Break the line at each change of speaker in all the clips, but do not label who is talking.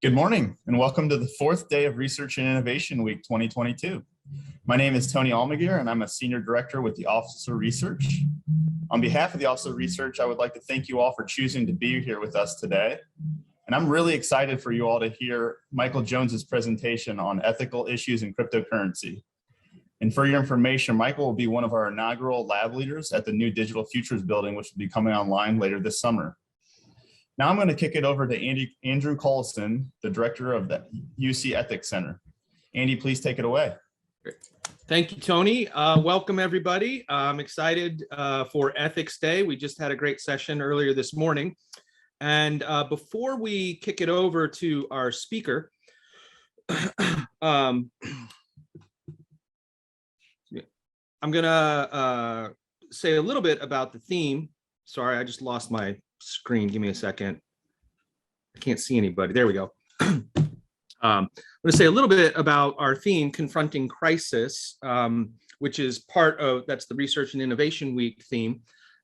Good morning and welcome to the fourth day of Research and Innovation Week 2022. My name is Tony Almaguer and I'm a Senior Director with the Office of Research. On behalf of the Office of Research, I would like to thank you all for choosing to be here with us today. And I'm really excited for you all to hear Michael Jones's presentation on ethical issues in cryptocurrency. And for your information, Michael will be one of our inaugural lab leaders at the new Digital Futures building, which will be coming online later this summer. Now I'm going to kick it over to Andrew Collison, the director of the UC Ethics Center. Andy, please take it away.
Thank you, Tony. Welcome, everybody. I'm excited for Ethics Day. We just had a great session earlier this morning. And before we kick it over to our speaker, I'm going to say a little bit about the theme. Sorry, I just lost my screen. Give me a second. I can't see anybody. There we go. I'm going to say a little bit about our theme, Confronting Crisis, which is part of, that's the Research and Innovation Week theme.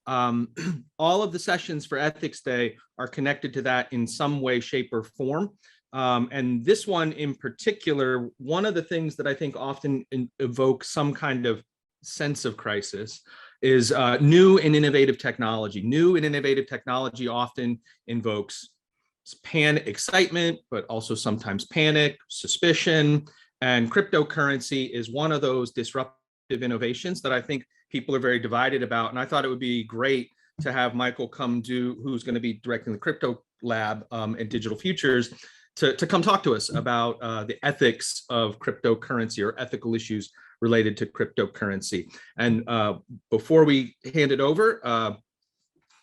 All of the sessions for Ethics Day are connected to that in some way, shape, or form. And this one in particular, one of the things that I think often evokes some kind of sense of crisis is new and innovative technology. New and innovative technology often invokes excitement, but also sometimes panic, suspicion, and cryptocurrency is one of those disruptive innovations that I think people are very divided about. And I thought it would be great to have Michael come who's going to be directing the crypto lab at Digital Futures, to come talk to us about the ethics of cryptocurrency or ethical issues related to cryptocurrency. And before we hand it over,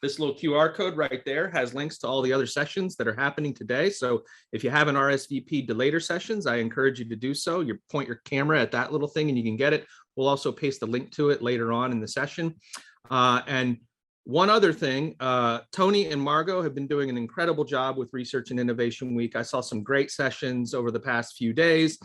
this little QR code right there has links to all the other sessions that are happening today. So if you haven't RSVP'd to later sessions, I encourage you to do so. You point your camera at that little thing and you can get it. We'll also paste a link to it later on in the session. And one other thing, Tony and Margot have been doing an incredible job with Research and Innovation Week. I saw some great sessions over the past few days.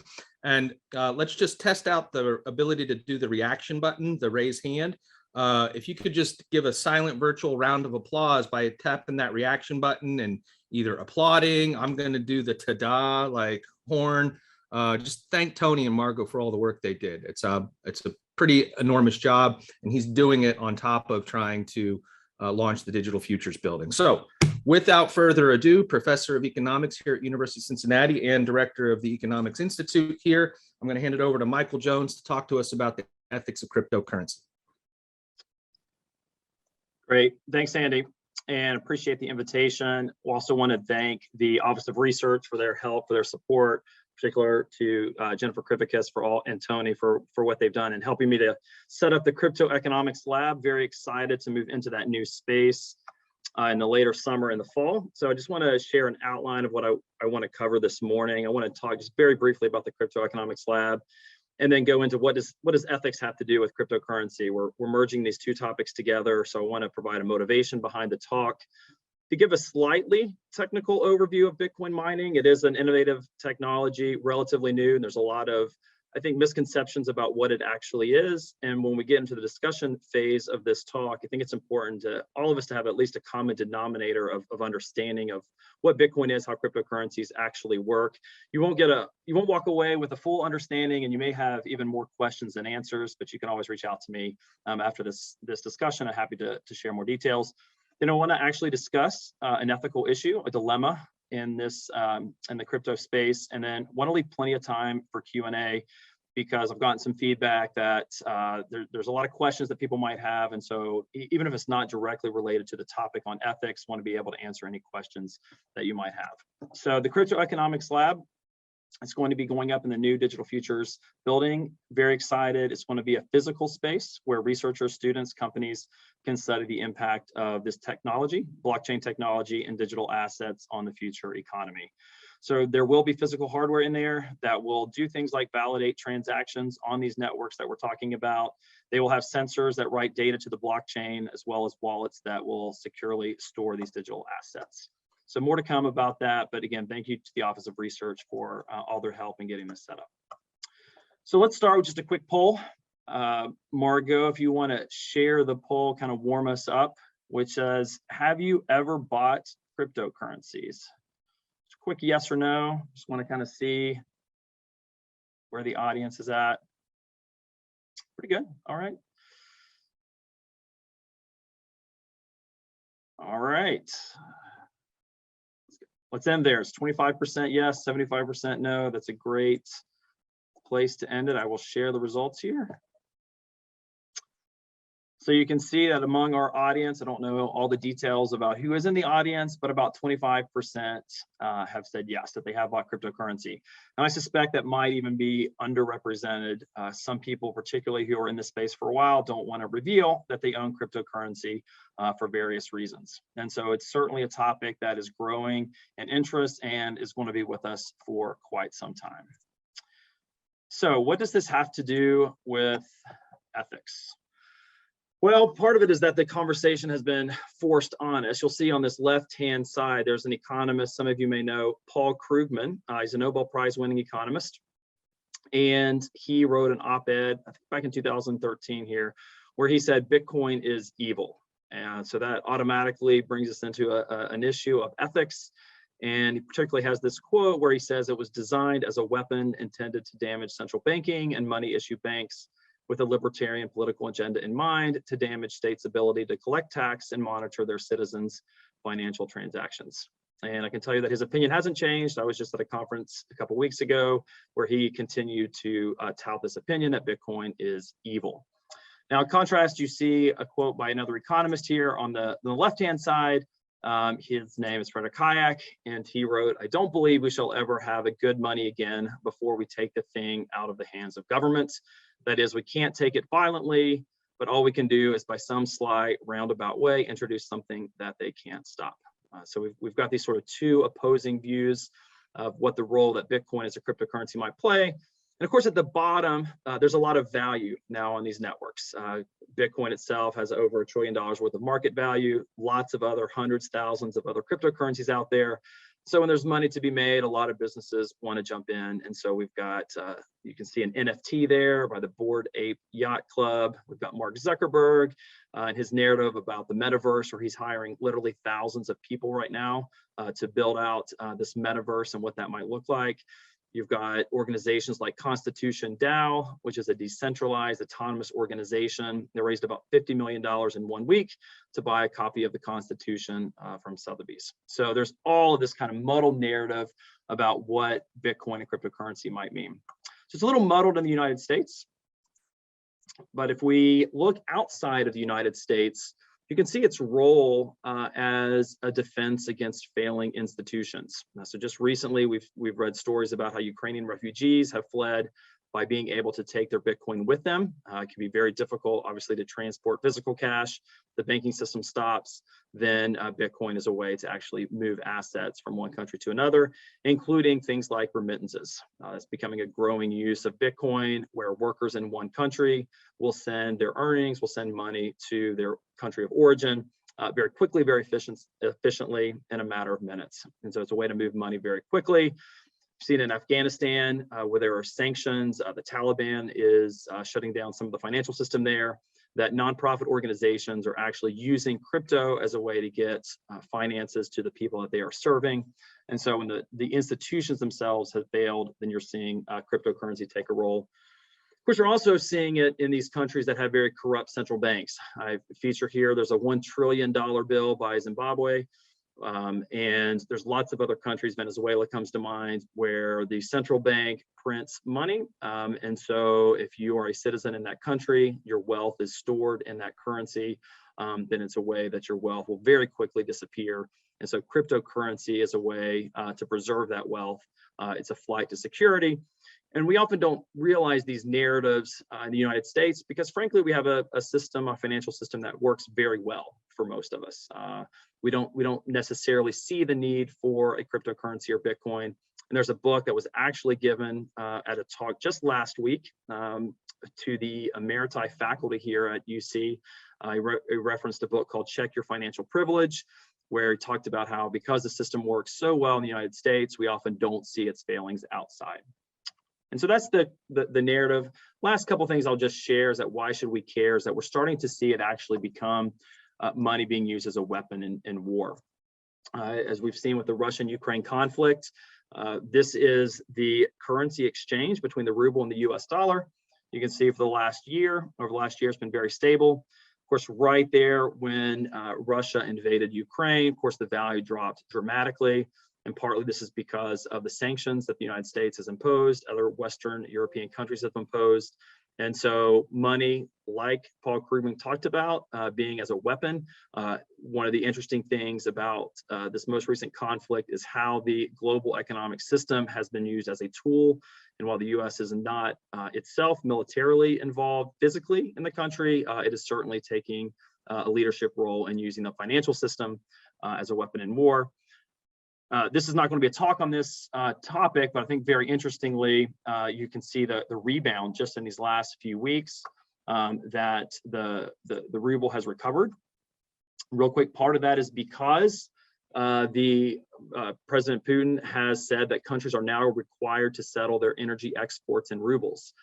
And let's just test out the ability to do the reaction button, the raise hand. If you could just give a silent virtual round of applause by tapping that reaction button and either applauding. I'm going to do the ta-da, like horn. Just thank Tony and Margot for all the work they did. It's a pretty enormous job, and he's doing it on top of trying to launch the Digital Futures building. So without further ado, Professor of Economics here at University of Cincinnati and Director of the Economics Institute here, I'm going to hand it over to Michael Jones to talk to us about the ethics of cryptocurrency.
Great. Thanks, Andy, and appreciate the invitation. We also want to thank the Office of Research for their help, for their support, particular to Jennifer Krivickas and Tony for what they've done in helping me to set up the Crypto Economics Lab. Very excited to move into that new space in the later summer and the fall. So I just want to share an outline of what I want to cover this morning. I want to talk just very briefly about the Crypto Economics Lab, and then go into what does ethics have to do with cryptocurrency. We're merging these two topics together, so I want to provide a motivation behind the talk. To give a slightly technical overview of Bitcoin mining, it is an innovative technology, relatively new, and there's a lot of, I think, misconceptions about what it actually is. And when we get into the discussion phase of this talk, I think it's important to all of us to have at least a common denominator of understanding of what Bitcoin is, how cryptocurrencies actually work. You won't walk away with a full understanding, and you may have even more questions than answers, but you can always reach out to me after this discussion. I'm happy to share more details. Then I want to actually discuss an ethical issue, a dilemma in the crypto space, and then want to leave plenty of time for Q&A, because I've gotten some feedback that there's a lot of questions that people might have, and so even if it's not directly related to the topic on ethics, want to be able to answer any questions that you might have. So the Crypto Economics Lab, it's going to be going up in the new Digital Futures building. Very excited. It's going to be a physical space where researchers, students, companies can study the impact of this technology, blockchain technology, and digital assets on the future economy. So there will be physical hardware in there that will do things like validate transactions on these networks that we're talking about. They will have sensors that write data to the blockchain, as well as wallets that will securely store these digital assets. So more to come about that. But again, thank you to the Office of Research for all their help in getting this set up. So let's start with just a quick poll. Margot, if you want to share the poll, kind of warm us up, which says, have you ever bought cryptocurrencies? quick yes or no. Just want to kind of see where the audience is at. Pretty good. All right. All right. Let's end there. It's 25% yes, 75% no. That's a great place to end it. I will share the results here. So you can see that among our audience, I don't know all the details about who is in the audience, but about 25% have said yes, that they have bought cryptocurrency. And I suspect that might even be underrepresented. Some people, particularly who are in this space for a while, don't want to reveal that they own cryptocurrency for various reasons. And so it's certainly a topic that is growing in interest and is going to be with us for quite some time. So what does this have to do with ethics? Well, part of it is that the conversation has been forced on us. You'll see on this left-hand side, there's an economist, some of you may know, Paul Krugman. He's a Nobel Prize winning economist. And he wrote an op-ed, I think back in 2013 here, where he said Bitcoin is evil. And so that automatically brings us into an issue of ethics. And he particularly has this quote where he says it was designed as a weapon intended to damage central banking and money issue banks with a libertarian political agenda in mind to damage states' ability to collect tax and monitor their citizens' financial transactions. And I can tell you that his opinion hasn't changed. I was just at a conference a couple weeks ago where he continued to tout this opinion that Bitcoin is evil. Now, in contrast, you see a quote by another economist here on the left-hand side. His name is Frederick Hayek, and he wrote, "I don't believe we shall ever have a good money again before we take the thing out of the hands of government. That is, we can't take it violently, but all we can do is by some sly roundabout way introduce something that they can't stop." So we've got these sort of two opposing views of what the role that Bitcoin as a cryptocurrency might play. And of course, at the bottom, there's a lot of value now on these networks. Bitcoin itself has over $1 trillion worth of market value, lots of other hundreds, thousands of other cryptocurrencies out there. So when there's money to be made, a lot of businesses want to jump in. And so we've got, you can see an NFT there by the Bored Ape Yacht Club. We've got Mark Zuckerberg and his narrative about the metaverse, where he's hiring literally thousands of people right now to build out this metaverse and what that might look like. You've got organizations like Constitution DAO, which is a decentralized autonomous organization. They raised about $50 million in 1 week to buy a copy of the Constitution from Sotheby's. So there's all of this kind of muddled narrative about what Bitcoin and cryptocurrency might mean. So it's a little muddled in the United States. But if we look outside of the United States, you can see its role as a defense against failing institutions. So just recently, we've read stories about how Ukrainian refugees have fled by being able to take their Bitcoin with them. It can be very difficult, obviously, to transport physical cash. The banking system stops, then Bitcoin is a way to actually move assets from one country to another, including things like remittances. It's becoming a growing use of Bitcoin, where workers in one country will send their earnings, will send money to their country of origin very quickly, very efficiently, in a matter of minutes. And so it's a way to move money very quickly. Seen in Afghanistan, where there are sanctions, the Taliban is shutting down some of the financial system there, that nonprofit organizations are actually using crypto as a way to get finances to the people that they are serving. And so when the institutions themselves have failed, then you're seeing cryptocurrency take a role. Of course, you're also seeing it in these countries that have very corrupt central banks. I feature here, there's a $1 trillion bill by Zimbabwe. And there's lots of other countries, Venezuela comes to mind, where the central bank prints money. And so if you are a citizen in that country, your wealth is stored in that currency, then it's a way that your wealth will very quickly disappear. And so cryptocurrency is a way to preserve that wealth. It's a flight to security. And we often don't realize these narratives in the United States because, frankly, we have a system, a financial system that works very well for most of us. We don't necessarily see the need for a cryptocurrency or Bitcoin. And there's a book that was actually given at a talk just last week to the Emeriti faculty here at UC. I referenced a book called Check Your Financial Privilege, where he talked about how because the system works so well in the United States, we often don't see its failings outside. And so that's the narrative. Last couple of things I'll just share is that why should we care is that we're starting to see it actually become money being used as a weapon in war. as we've seen with the Russian-Ukraine conflict. This is the currency exchange between the ruble and the US dollar. You can see for the last year, over the last year, it's been very stable. Of course, right there when Russia invaded Ukraine, of course, the value dropped dramatically. And partly this is because of the sanctions that the United States has imposed, other Western European countries have imposed. And so money, like Paul Krugman talked about, being as a weapon, one of the interesting things about this most recent conflict is how the global economic system has been used as a tool. And while the US is not itself militarily involved physically in the country, it is certainly taking a leadership role in using the financial system as a weapon in war. This is not going to be a talk on this topic, but I think very interestingly, you can see the rebound just in these last few weeks that the ruble has recovered. Real quick, part of that is because President Putin has said that countries are now required to settle their energy exports in rubles.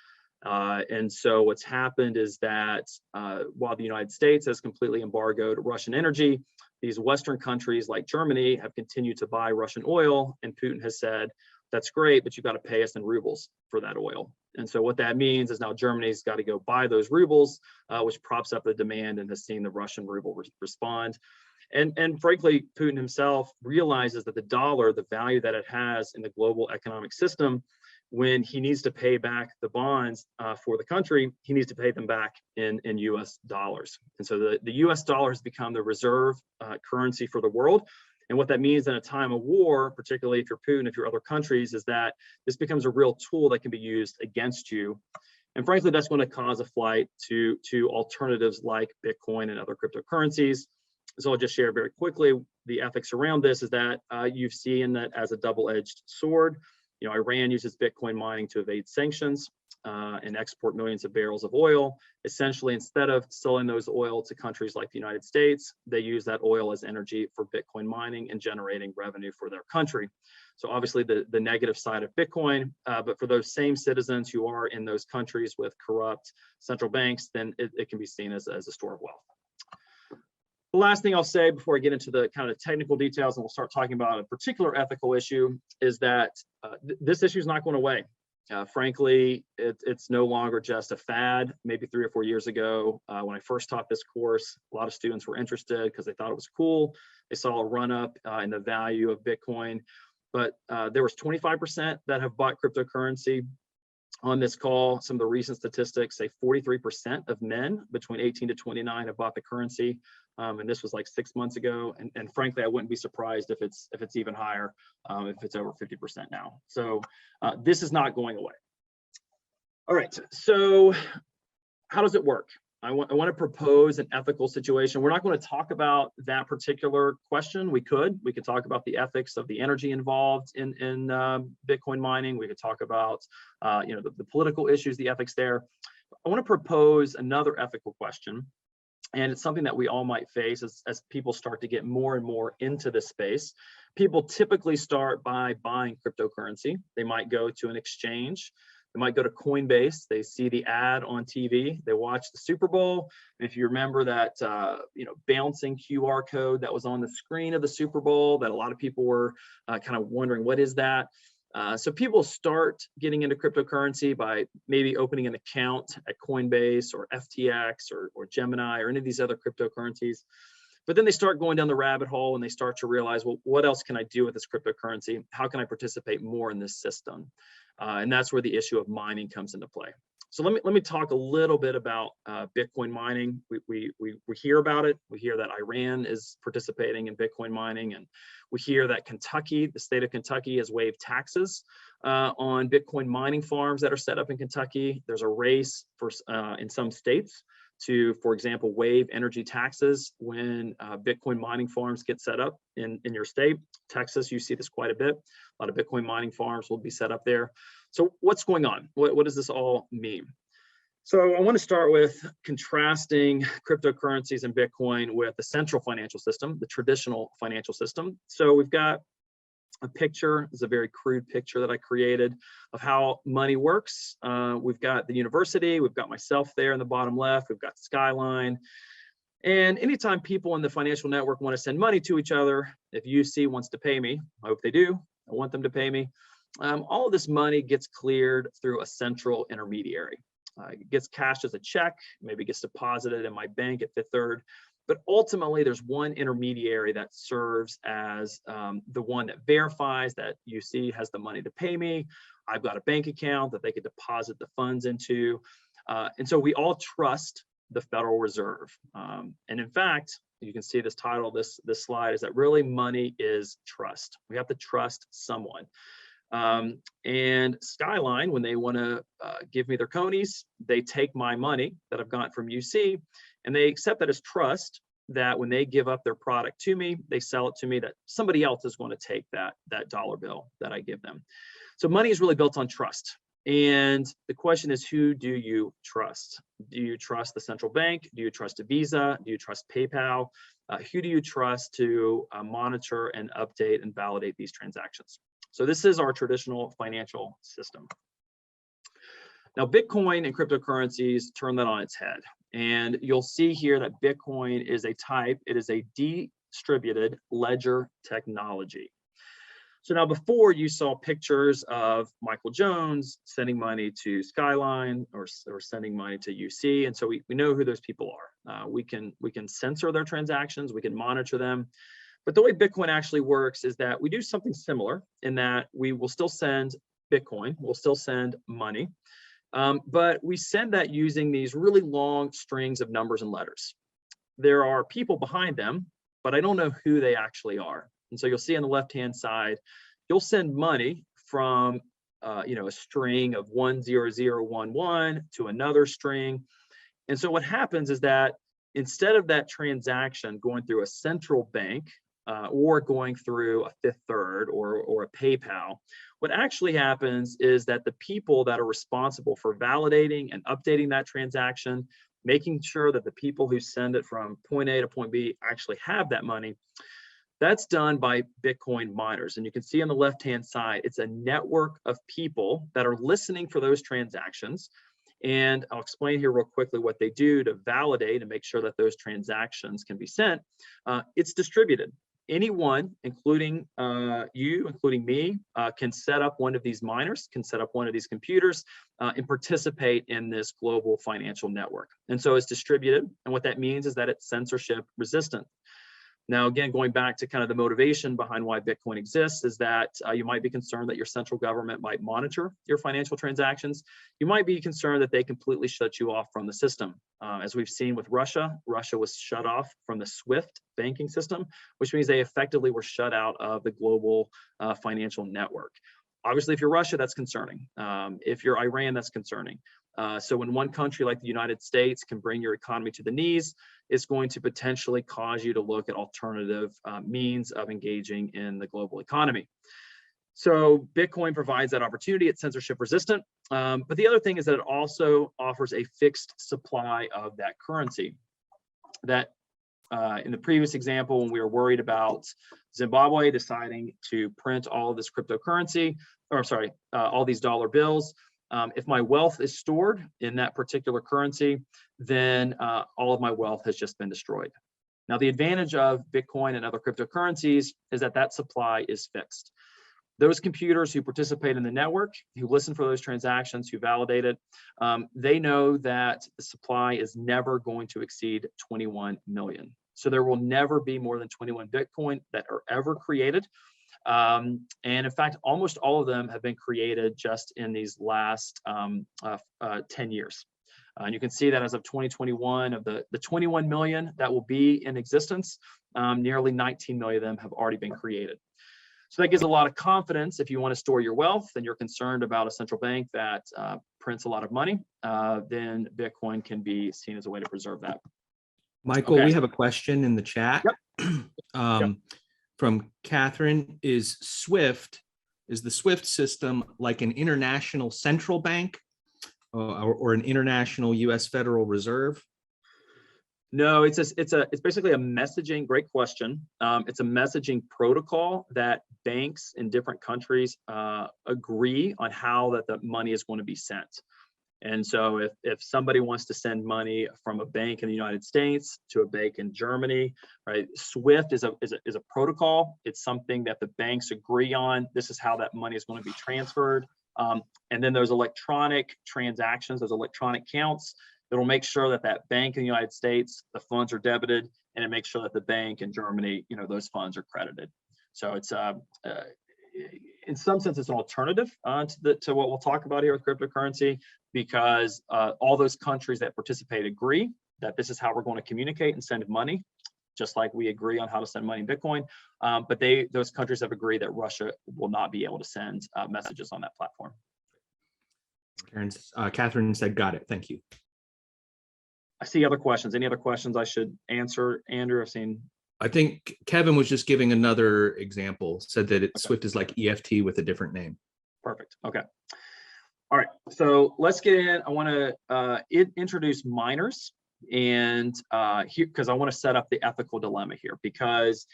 And so what's happened is that while the United States has completely embargoed Russian energy, these Western countries like Germany have continued to buy Russian oil, and Putin has said, that's great, but you've got to pay us in rubles for that oil. And so what that means is now Germany's got to go buy those rubles, which props up the demand and has seen the Russian ruble respond. And frankly, Putin himself realizes that the dollar, the value that it has in the global economic system, when he needs to pay back the bonds for the country, he needs to pay them back in US dollars. And so the US dollar has become the reserve currency for the world. And what that means in a time of war, particularly if you're Putin, if you're other countries, is that this becomes a real tool that can be used against you. And frankly, that's going to cause a flight to alternatives like Bitcoin and other cryptocurrencies. So I'll just share very quickly the ethics around this is that you've seen that as a double-edged sword. You know, Iran uses Bitcoin mining to evade sanctions and export millions of barrels of oil. Essentially, instead of selling those oil to countries like the United States, they use that oil as energy for Bitcoin mining and generating revenue for their country. So obviously the negative side of Bitcoin, but for those same citizens who are in those countries with corrupt central banks, then it can be seen as a store of wealth. The last thing I'll say before I get into the kind of technical details and we'll start talking about a particular ethical issue is that this issue is not going away. Frankly, it's no longer just a fad. Maybe 3 or 4 years ago, when I first taught this course, a lot of students were interested because they thought it was cool. They saw a run up in the value of Bitcoin, but there was 25% that have bought cryptocurrency. On this call, some of the recent statistics say 43% of men between 18 to 29 have bought the currency. And this was like 6 months ago. And frankly, I wouldn't be surprised if it's even higher, if it's over 50% now. So this is not going away. All right, so how does it work? I want to propose an ethical situation. We're not going to talk about that particular question. We could talk about the ethics of the energy involved in Bitcoin mining. We could talk about the political issues, the ethics there. I want to propose another ethical question, and it's something that we all might face as people start to get more and more into this space. People typically start by buying cryptocurrency. They might go to an exchange. They might go to Coinbase. They see the ad on TV. They watch the Super Bowl. And if you remember that, bouncing QR code that was on the screen of the Super Bowl, that a lot of people were kind of wondering, what is that? So people start getting into cryptocurrency by maybe opening an account at Coinbase or FTX or Gemini or any of these other cryptocurrencies. But then they start going down the rabbit hole and they start to realize, well, what else can I do with this cryptocurrency? How can I participate more in this system? And that's where the issue of mining comes into play. So let me talk a little bit about Bitcoin mining. We hear about it. We hear that Iran is participating in Bitcoin mining, and we hear that Kentucky, the state of Kentucky, has waived taxes on Bitcoin mining farms that are set up in Kentucky. There's a race for in some states to, for example, waive energy taxes when Bitcoin mining farms get set up in your state. Texas, you see this quite a bit. A lot of Bitcoin mining farms will be set up there. So what's going on? What does this all mean? So I want to start with contrasting cryptocurrencies and Bitcoin with the central financial system, the traditional financial system. So we've got a picture, it's a very crude picture that I created of how money works. We've got the university, we've got myself there in the bottom left, we've got Skyline. And anytime people in the financial network want to send money to each other, if UC wants to pay me, I hope they do, I want them to pay me, all of this money gets cleared through a central intermediary. It gets cashed as a check, maybe gets deposited in my bank at Fifth Third, but ultimately there's one intermediary that serves as the one that verifies that UC has the money to pay me. I've got a bank account that they could deposit the funds into. And so we all trust the Federal Reserve. And in fact, you can see this title, this slide is that really money is trust. We have to trust someone. And Skyline, when they want to give me their conies, they take my money that I've got from UC and they accept that as trust, that when they give up their product to me, they sell it to me, that somebody else is going to take that dollar bill that I give them. So money is really built on trust. And the question is, who do you trust? Do you trust the central bank? Do you trust a Visa? Do you trust PayPal? Who do you trust to monitor and update and validate these transactions? So this is our traditional financial system. Now, Bitcoin and cryptocurrencies turn that on its head. And you'll see here that Bitcoin is a type, it is a distributed ledger technology. So now before you saw pictures of Michael Jones sending money to Skyline or sending money to UC. And so we know who those people are. We can censor their transactions, we can monitor them. But the way Bitcoin actually works is that we do something similar in that we will still send Bitcoin, we'll still send money, but we send that using these really long strings of numbers and letters. There are people behind them, but I don't know who they actually are. And so you'll see on the left-hand side, you'll send money from a string of 10011 to another string. And so what happens is that instead of that transaction going through a central bank or going through a Fifth Third or a PayPal, what actually happens is that the people that are responsible for validating and updating that transaction, making sure that the people who send it from point A to point B actually have that money, that's done by Bitcoin miners. And you can see on the left-hand side, it's a network of people that are listening for those transactions. And I'll explain here real quickly what they do to validate and make sure that those transactions can be sent. It's distributed. Anyone, including you, including me, can set up one of these miners, can set up one of these computers and participate in this global financial network. And so it's distributed. And what that means is that it's censorship resistant. Now, again, going back to kind of the motivation behind why Bitcoin exists is that you might be concerned that your central government might monitor your financial transactions. You might be concerned that they completely shut you off from the system. As we've seen with Russia, Russia was shut off from the SWIFT banking system, which means they effectively were shut out of the global financial network. Obviously, if you're Russia, that's concerning. If you're Iran, that's concerning. So when one country like the United States can bring your economy to the knees, it's going to potentially cause you to look at alternative means of engaging in the global economy. So Bitcoin provides that opportunity. It's censorship resistant. But the other thing is that it also offers a fixed supply of that currency. That in the previous example, when we were worried about Zimbabwe deciding to print all of this cryptocurrency, or sorry, all these dollar bills, if my wealth is stored in that particular currency, then all of my wealth has just been destroyed. Now, the advantage of Bitcoin and other cryptocurrencies is that that supply is fixed. Those computers who participate in the network, who listen for those transactions, who validate it, they know that the supply is never going to exceed 21 million. So there will never be more than 21 Bitcoin that are ever created. And in fact, almost all of them have been created just in these last 10 years. And you can see that as of 2021, of the 21 million that will be in existence, nearly 19 million of them have already been created. So that gives a lot of confidence. If you want to store your wealth and you're concerned about a central bank that prints a lot of money, then Bitcoin can be seen as a way to preserve that.
Michael,
Okay.
we have a question in the chat.
Yep.
From Catherine. Is the SWIFT system like an international central bank or an international US Federal Reserve?
No, it's basically a messaging, great question. It's a messaging protocol that banks in different countries agree on how that the money is going to be sent. And so if somebody wants to send money from a bank in the United States to a bank in Germany, right? SWIFT is a protocol. It's something that the banks agree on. This is how that money is going to be transferred. And then there's electronic transactions, there's electronic counts that'll make sure that that bank in the United States, the funds are debited, and it makes sure that the bank in Germany, those funds are credited. So it's in some sense, it's an alternative to what we'll talk about here with cryptocurrency, because all those countries that participate agree that this is how we're going to communicate and send money, just like we agree on how to send money in Bitcoin. But those countries have agreed that Russia will not be able to send messages on that platform.
Catherine said, got it. Thank you.
I see other questions. Any other questions I should answer, Andrew?
I think Kevin was just giving another example, said that SWIFT is like EFT with a different name.
Perfect. Okay. All right. So let's get in. I want to introduce miners, and here, because I want to set up the ethical dilemma here, because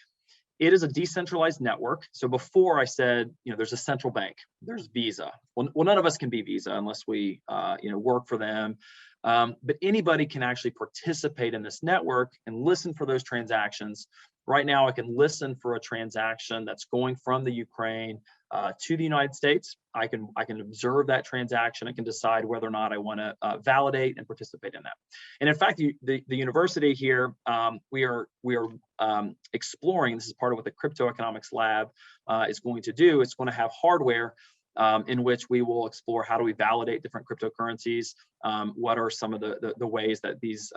it is a decentralized network. So before I said, there's a central bank, there's Visa. Well, none of us can be Visa unless we, work for them. But anybody can actually participate in this network and listen for those transactions. Right now, I can listen for a transaction that's going from the Ukraine to the United States. I can observe that transaction. I can decide whether or not I want to validate and participate in that. And in fact, the university here, we are exploring. This is part of what the crypto economics lab is going to do. It's going to have hardware in which we will explore how do we validate different cryptocurrencies, what are some of the ways that these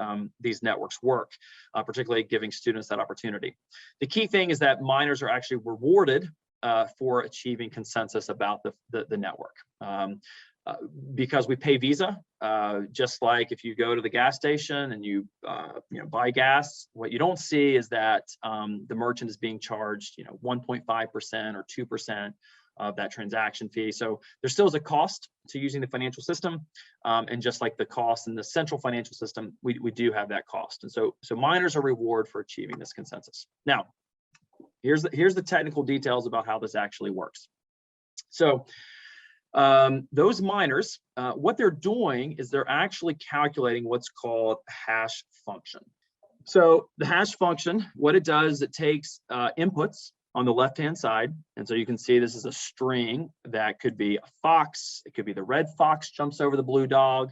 networks work, particularly giving students that opportunity. The key thing is that miners are actually rewarded for achieving consensus about the network. Because we pay Visa, just like if you go to the gas station and you buy gas, what you don't see is that the merchant is being charged 1.5% or 2% of that transaction fee. So there still is a cost to using the financial system, and just like the cost in the central financial system, we do have that cost. And so miners are rewarded for achieving this consensus. Now, here's the technical details about how this actually works. So those miners, what they're doing is they're actually calculating what's called hash function. So the hash function, what it does, it takes inputs on the left-hand side. And so you can see this is a string that could be a fox. It could be the red fox jumps over the blue dog.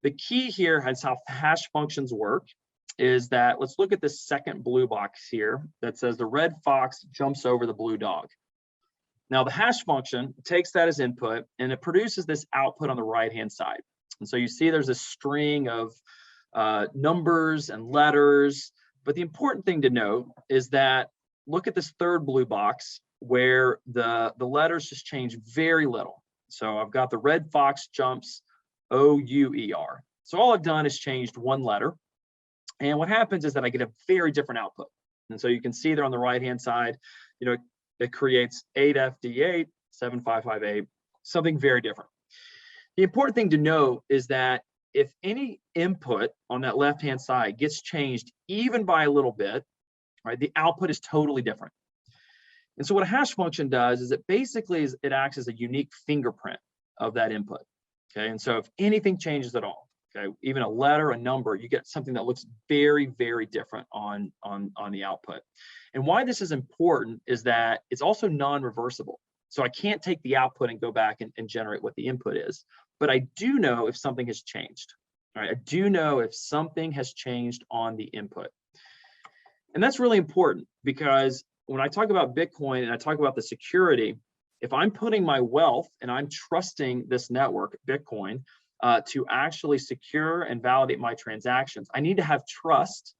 The key here is how hash functions work is that, let's look at this second blue box here that says the red fox jumps over the blue dog. Now the hash function takes that as input and it produces this output on the right-hand side. And so you see there's a string of numbers and letters. But the important thing to note is that look at this third blue box where the letters just change very little. So I've got the red fox jumps O-U-E-R. So all I've done is changed one letter. And what happens is that I get a very different output. And so you can see there on the right-hand side, it creates 8FD8, 7558, something very different. The important thing to note is that if any input on that left-hand side gets changed even by a little bit, right, the output is totally different. And so what a hash function does is it acts as a unique fingerprint of that input. Okay, and so if anything changes at all, okay, even a letter, a number, you get something that looks very, very different on the output. And why this is important is that it's also non-reversible. So I can't take the output and go back and generate what the input is, but I do know if something has changed. All right, I do know if something has changed on the input. And that's really important because when I talk about Bitcoin and I talk about the security, if I'm putting my wealth and I'm trusting this network, Bitcoin, to actually secure and validate my transactions, I need to have trust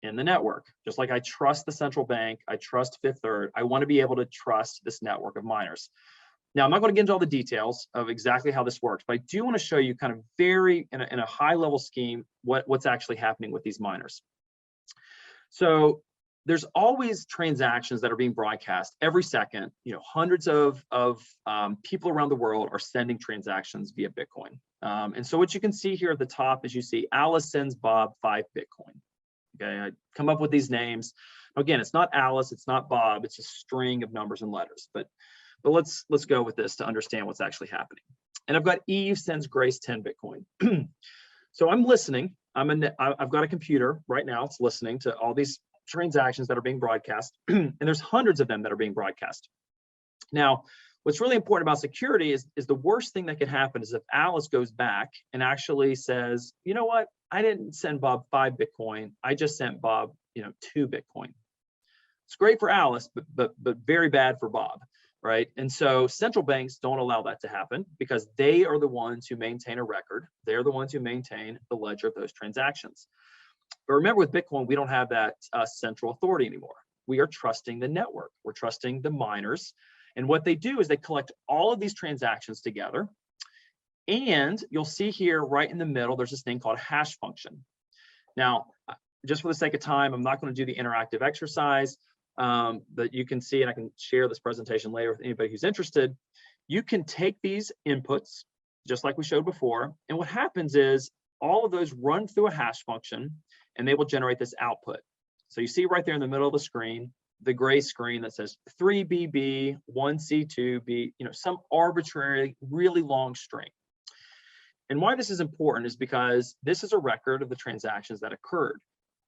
in the network. Just like I trust the central bank, I trust Fifth Third, I want to be able to trust this network of miners. Now, I'm not going to get into all the details of exactly how this works, but I do want to show you kind of very, in a high level scheme, what's actually happening with these miners. So there's always transactions that are being broadcast every second. Hundreds of people around the world are sending transactions via Bitcoin. And so what you can see here at the top is you see Alice sends Bob 5 Bitcoin. Okay, I come up with these names. Again, it's not Alice, it's not Bob, it's a string of numbers and letters. But let's go with this to understand what's actually happening. And I've got Eve sends Grace 10 Bitcoin. So I'm listening. I've got a computer right now. It's listening to all these transactions that are being broadcast, and there's hundreds of them that are being broadcast. Now, what's really important about security is the worst thing that could happen is if Alice goes back and actually says, you know what, I didn't send Bob 5 Bitcoin. I just sent Bob, 2 Bitcoin. It's great for Alice, but very bad for Bob, right? And so central banks don't allow that to happen because they are the ones who maintain a record. They're the ones who maintain the ledger of those transactions. But remember, with Bitcoin, we don't have that central authority anymore. We are trusting the network. We're trusting the miners. And what they do is they collect all of these transactions together. And you'll see here right in the middle, there's this thing called a hash function. Now, just for the sake of time, I'm not going to do the interactive exercise, but you can see, and I can share this presentation later with anybody who's interested. You can take these inputs, just like we showed before. And what happens is all of those run through a hash function, and they will generate this output. So you see right there in the middle of the screen, the gray screen that says 3BB, 1C2B, some arbitrary, really long string. And why this is important is because this is a record of the transactions that occurred.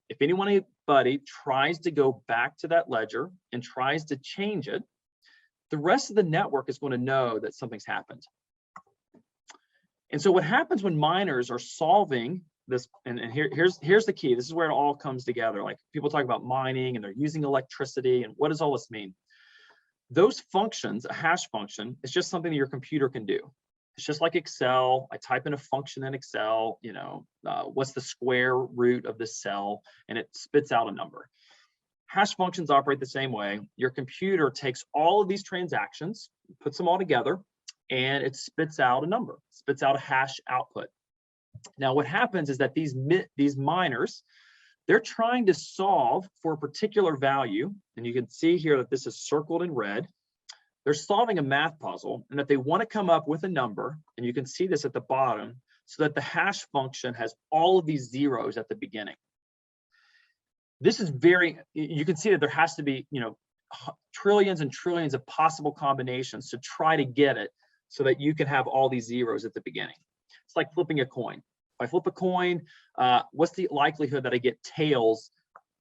If anybody tries to go back to that ledger and tries to change it, the rest of the network is going to know that something's happened. And so what happens when miners are solving this, and here's the key. This is where it all comes together. Like people talk about mining and they're using electricity, and what does all this mean? Those functions, a hash function, is just something that your computer can do. It's just like Excel. I type in a function in Excel, what's the square root of this cell, and it spits out a number. Hash functions operate the same way. Your computer takes all of these transactions, puts them all together, and it spits out a number, spits out a hash output. Now, what happens is that these miners, they're trying to solve for a particular value, and you can see here that this is circled in red. They're solving a math puzzle, and that they want to come up with a number, and you can see this at the bottom, so that the hash function has all of these zeros at the beginning. This is you can see that there has to be, trillions and trillions of possible combinations to try to get it so that you can have all these zeros at the beginning. It's like flipping a coin. If I flip a coin, what's the likelihood that I get tails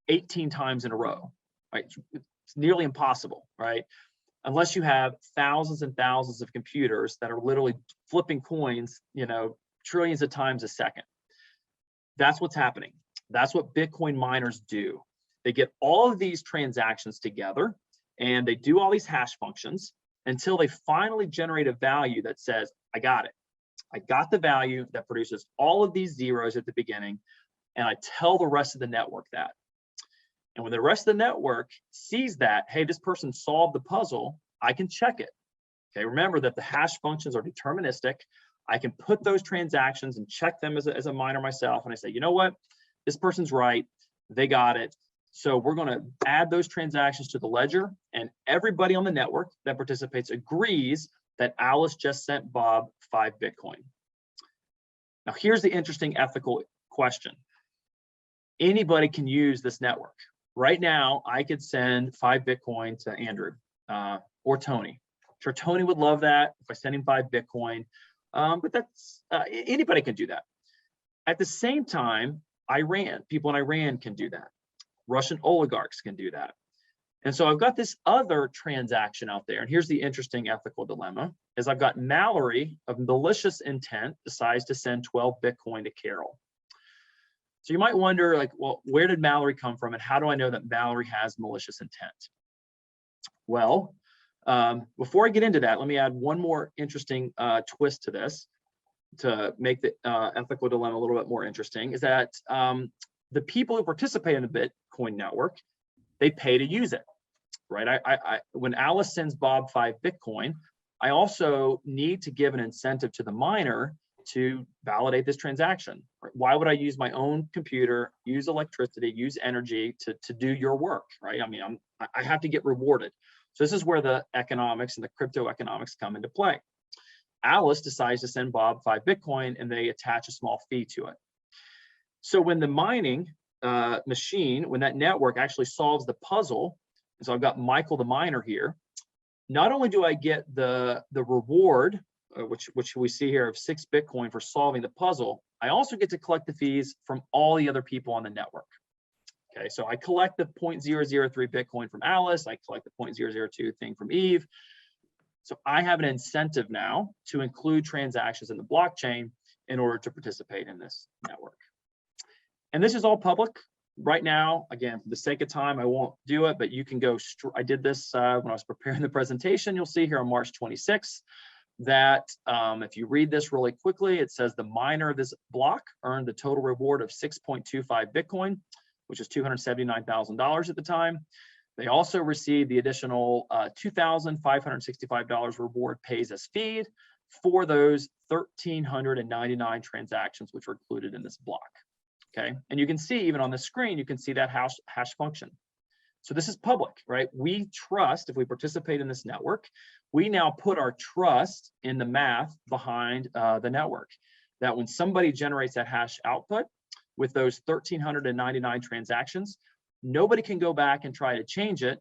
18 times in a row? Right? It's nearly impossible, right? Unless you have thousands and thousands of computers that are literally flipping coins, trillions of times a second. That's what's happening. That's what Bitcoin miners do. They get all of these transactions together, and they do all these hash functions until they finally generate a value that says, I got it. I got the value that produces all of these zeros at the beginning, and I tell the rest of the network that. And when the rest of the network sees that, hey, this person solved the puzzle, I can check it. Okay, remember that the hash functions are deterministic. I can put those transactions and check them as a miner myself, and I say, you know what? This person's right. They got it. So we're going to add those transactions to the ledger, and everybody on the network that participates agrees that Alice just sent Bob 5 Bitcoin. Now, here's the interesting ethical question. Anybody can use this network. Right now, I could send 5 Bitcoin to Andrew or Tony. I'm sure Tony would love that if I send him 5 Bitcoin, but that's anybody can do that. At the same time, people in Iran can do that. Russian oligarchs can do that. And so I've got this other transaction out there. And here's the interesting ethical dilemma, is I've got Mallory of Malicious Intent decides to send 12 Bitcoin to Carol. So you might wonder, like, well, where did Mallory come from, and how do I know that Mallory has malicious intent? Well, before I get into that, let me add one more interesting twist to this to make the ethical dilemma a little bit more interesting, is that the people who participate in the Bitcoin network, they pay to use it, right? When Alice sends Bob 5 Bitcoin, I also need to give an incentive to the miner to validate this transaction. Why would I use my own computer, use electricity, use energy to do your work, right? I mean, I have to get rewarded. So this is where the economics and the crypto economics come into play. Alice decides to send Bob 5 Bitcoin, and they attach a small fee to it. So when the mining machine, when that network actually solves the puzzle, so I've got Michael the miner here, not only do I get the reward which we see here of 6 Bitcoin for solving the puzzle, I also get to collect the fees from all the other people on the network. Okay, so I collect the 0.003 Bitcoin from Alice, I collect the 0.002 thing from Eve. So I have an incentive now to include transactions in the blockchain in order to participate in this network. And this is all public right now. Again, for the sake of time, I won't do it, but you can go, I did this when I was preparing the presentation. You'll see here on March 26th that if you read this really quickly, it says the miner of this block earned the total reward of 6.25 Bitcoin, which is $279,000 at the time. They also received the additional $2,565 reward pays as fee for those 1,399 transactions which were included in this block. Okay, and you can see even on the screen, you can see that hash function. So this is public, right? We trust, if we participate in this network, we now put our trust in the math behind the network, that when somebody generates that hash output with those 1,399 transactions, nobody can go back and try to change it,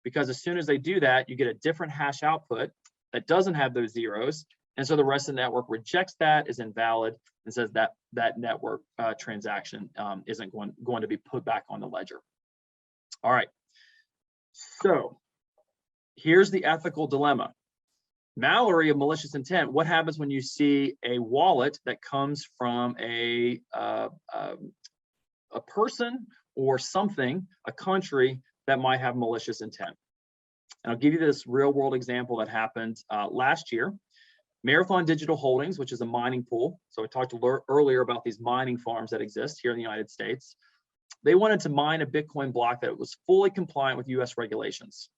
because as soon as they do that, you get a different hash output that doesn't have those zeros. And so the rest of the network rejects that, is invalid, and says that that network transaction isn't going to be put back on the ledger. All right, so here's the ethical dilemma. Mallory of Malicious Intent, what happens when you see a wallet that comes from a person or something, a country that might have malicious intent? And I'll give you this real world example that happened last year. Marathon Digital Holdings, which is a mining pool. So I talked earlier about these mining farms that exist here in the United States. They wanted to mine a Bitcoin block that was fully compliant with US regulations,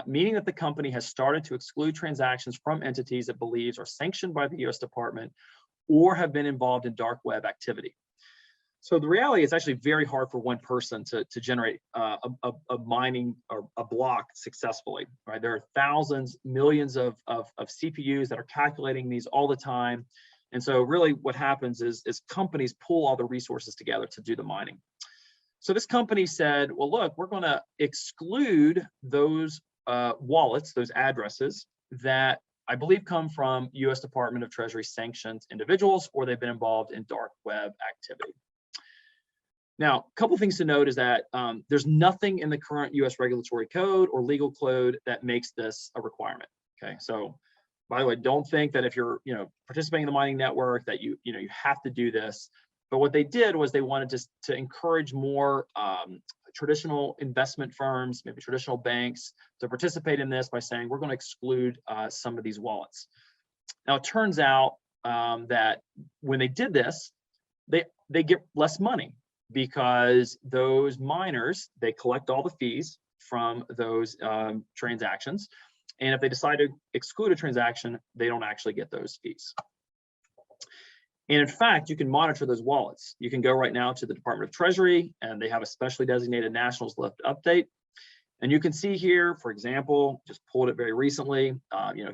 meaning that the company has started to exclude transactions from entities it believes are sanctioned by the US Department or have been involved in dark web activity. So the reality is actually very hard for one person to generate a mining or a block successfully, right? There are thousands, millions of CPUs that are calculating these all the time. And so really what happens is companies pull all the resources together to do the mining. So this company said, well, look, we're going to exclude those wallets, those addresses that I believe come from US Department of Treasury sanctioned individuals, or they've been involved in dark web activity. Now, a couple things to note is that there's nothing in the current US regulatory code or legal code that makes this a requirement. Okay, so by the way, don't think that if you're participating in the mining network that you have to do this. But what they did was they wanted to encourage more traditional investment firms, maybe traditional banks, to participate in this by saying we're going to exclude some of these wallets. Now it turns out that when they did this, they get less money, because those miners, they collect all the fees from those transactions. And if they decide to exclude a transaction, they don't actually get those fees. And in fact, you can monitor those wallets. You can go right now to the Department of Treasury, and they have a specially designated nationals list update. And you can see here, for example, just pulled it very recently.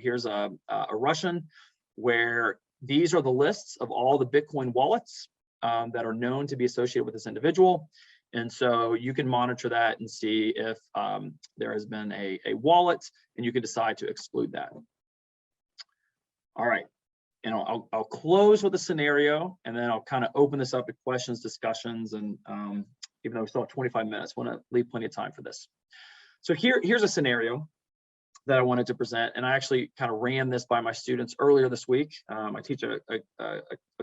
Here's a Russian, where these are the lists of all the Bitcoin wallets that are known to be associated with this individual. And so you can monitor that and see if there has been a wallet, and you can decide to exclude that. All right, and I'll close with a scenario, and then I'll kind of open this up to questions, discussions, and even though we still have 25 minutes, I want to leave plenty of time for this. So here's a scenario that I wanted to present, and I actually kind of ran this by my students earlier this week. I teach a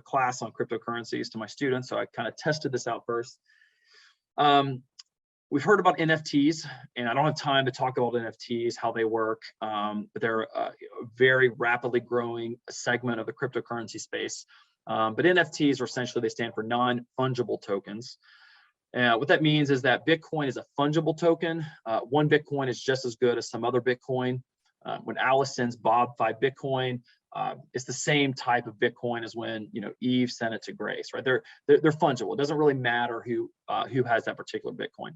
class on cryptocurrencies to my students, so I kind of tested this out first. We've heard about NFTs, and I don't have time to talk about NFTs, how they work, but they're a very rapidly growing segment of the cryptocurrency space. But NFTs are essentially, they stand for non-fungible tokens. What that means is that Bitcoin is a fungible token. One Bitcoin is just as good as some other Bitcoin. When Alice sends Bob 5 Bitcoin, it's the same type of Bitcoin as when Eve sent it to Grace, right? They're fungible. It doesn't really matter who has that particular Bitcoin.